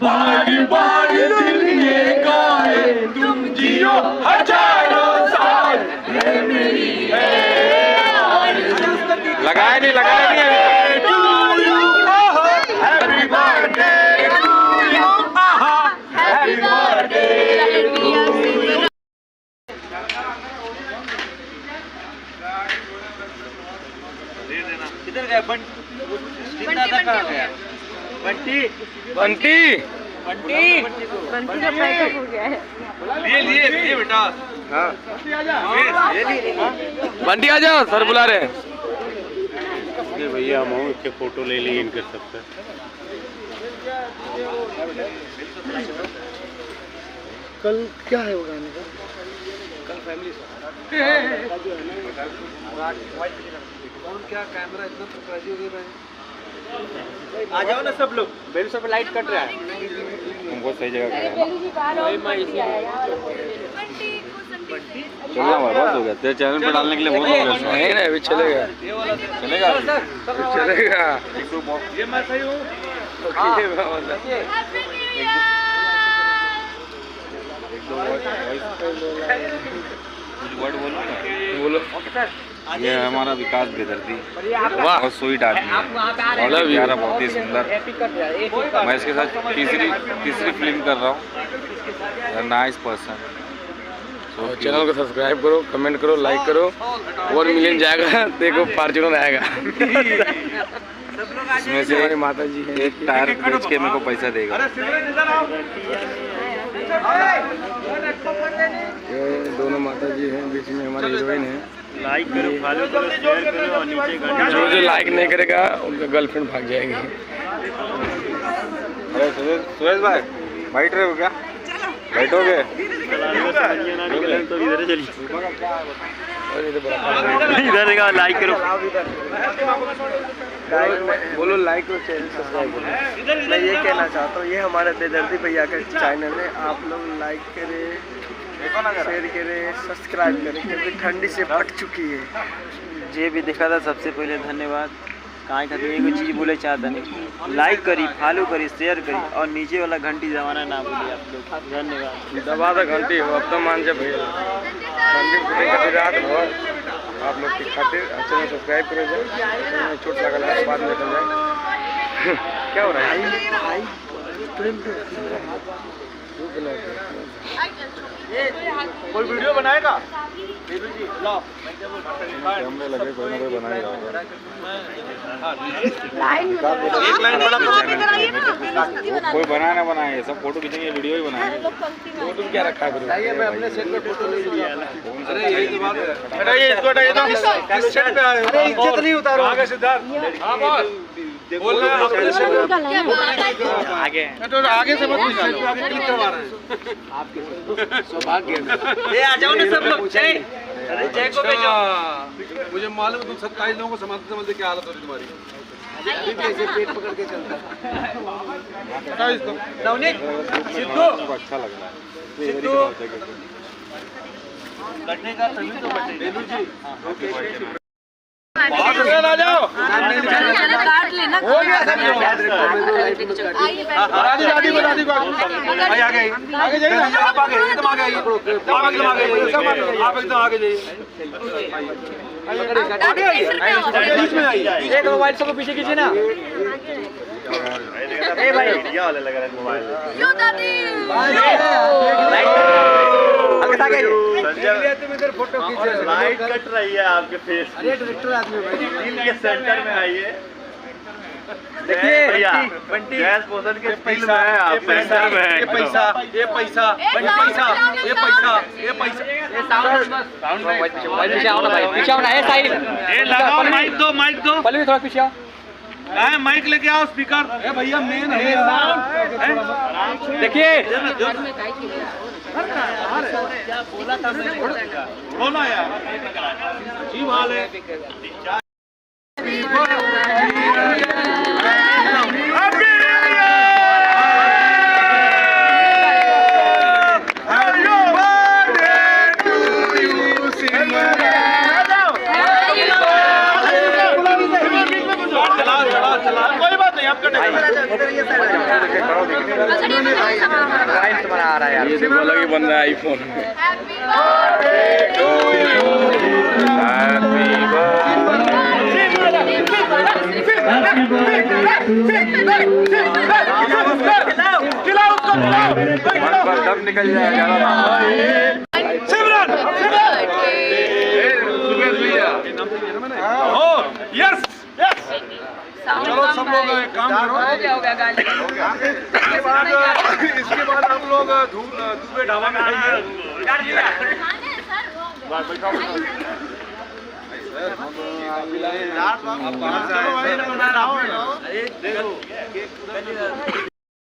बारी बारी दिल ये गाए, तुम जियो हजारों साल, ये मेरी है आरज़ू। लगाया नहीं to you, happy birthday to you, happy birthday to you. किधर गया बंटी? दादा कहाँ गया? बंटी बंटी बंटी बंटी का पैकेट हो गया है। लिए बेटा। हाँ ये बंटी आ जाओ, सर बुला रहे हैं। भैया हम इसके फोटो ले लिए इनके सबसे। कल क्या है वो गाने का? कल फैमिली क्या कैमरा इतना सरप्राइज हो गया। आ जाओ ना सब लोग। बेल सब लाइट कट रहा है। हमको सही जगह अरे बेली जी बाहर आओ, बंटी आया यार। चलो बहुत हो गया, तेरे चैनल पे डालने के लिए बहुत हो गया। नहीं नहीं अभी चलेगा चलेगा चलेगा। ये मैं सही हूँ। वर्ड बोलो ना। बोलो। ये है हमारा विकास बेदर्दी, वाह बहुत स्वीट आदमी है, बहुत ही प्यारा, बहुत ही सुंदर। मैं इसके साथ तीसरी फिल्म कर रहा हूँ। Nice person. चैनल को सब्सक्राइब करो, कमेंट करो, लाइक करो। 1 मिलियन जाएगा देखो, फॉर्च्यूनर आएगा। इसमें से हमारी माता जी हैं। एक टायर बेच के मेरे को पैसा देगा। ये दोनों माता जी हैं, बीच में हमारे हीरोइन है। लाइक करो, फॉलो करो, शेयर करो और नीचे जो जो लाइक नहीं करेगा उनका गर्लफ्रेंड भाग जाएगी। अरे सुरेश भाई बैठ रहे हो क्या? बैठोगे? तो इधर चलिए। और ये तो बड़ा इधर देखा, लाइक करो। बोलो लाइक और चैनल सब्सक्राइब करो। मैं ये कहना चाहता हूँ, ये हमारे बेदर्दी भैया का चैनल है, आप लोग लाइक करें, शेयर करें, सब्सक्राइब करें, क्योंकि ठंडी से फट चुकी है। जे भी देखा था सबसे पहले धन्यवाद। कहाँ खाते एगो चीज़ बोले चाहता नहीं, लाइक करी, फॉलो करी, शेयर करी और नीचे वाला घंटी दबाना ना भूलिए आप लोग। धन्यवाद। दबा दो घंटी हो, अब तो मान जाए भैया। घंटी कभी रात भर आप लोग की खातिर चैनल सब्सक्राइब करो जाए। चोट लगल है, बाद में निकल जाए। क्या हो रहा है? कोई वीडियो बनाएगा? कैमरे लगे, कोई ना कोई बनाएगा। एक लाइन बड़ा कोई बनाए ना बनाए, सब फोटो खींचेंगे, वीडियो ही बनाएंगे। तो तुम क्या रखा करो? मैं अपने सेट में फोटो ले लूँगा। अरे यही तो बात है। हटाइए इसको, हटाइए तो। किस सेट पे आए हो? अरे इज्जत नहीं उतारो। आगे सिद्धार्थ। हाँ बॉस। बोल रहे हैं अपने सेट पे। आगे तो आगे से मत निकालो, आगे क्लिक करवा रहे हैं। सौभाग्य ये आ जाओ ना सब लोग। जय, अरे जय को भेजो। मुझे मालूम है तुम 27 लोगों को संभालते संभालते क्या हालत हो रही तुम्हारी। ऐसे पेट पकड़ के चलता है। हटाओ इसको। नवनीत, सिद्धू, हमको अच्छा लग रहा है। सिद्धू करने का तभी तो बेलू जी। बहुत अच्छा, आ जाओ। काट लेना। हो गया सब लोग। दादी को आगे आगे जाइए ना। आप आगे एकदम आगे आइए। आप एकदम आगे जाइए, आप एकदम आगे जाइए। बीच में आइए। एक मोबाइल सबको पीछे खींचे ना। ए भाई ये वाला लग रहा है मोबाइल। क्यों दादी? संजय तुम इधर फोटो खींचो। लाइट कट रही है आपके फेस। अरे डायरेक्टर आदमी भाई। दिल के सेंटर में आइए। देखिए भैया, गैस पोषण के दिल में है, आप सेंटर में है। ये पैसा, ये पैसा, ये पैसा, ये पैसा, ये पैसा। पीछे आओ ना भाई, पीछे आओ ना। ए साइड, ए लगाओ माइक दो, माइक दो। पहले भी थोड़ा पीछे आओ। कहाँ है माइक लेके आओ, स्पीकर। ए भैया मेन है। देखिए क्या बोला था मैंने? बोलो यार, जी हाल है। कोई बात नहीं, आपका तुम्हारा आ रहा है यार, ये देखो अलग ही बन रहा है आईफोन में। दम निकल जाएगा। सिमरन हो यस यस चलो सब लोग एक काम करो हो गया गाली इसके बाद हम लोग दूबे ढाबा में आएंगे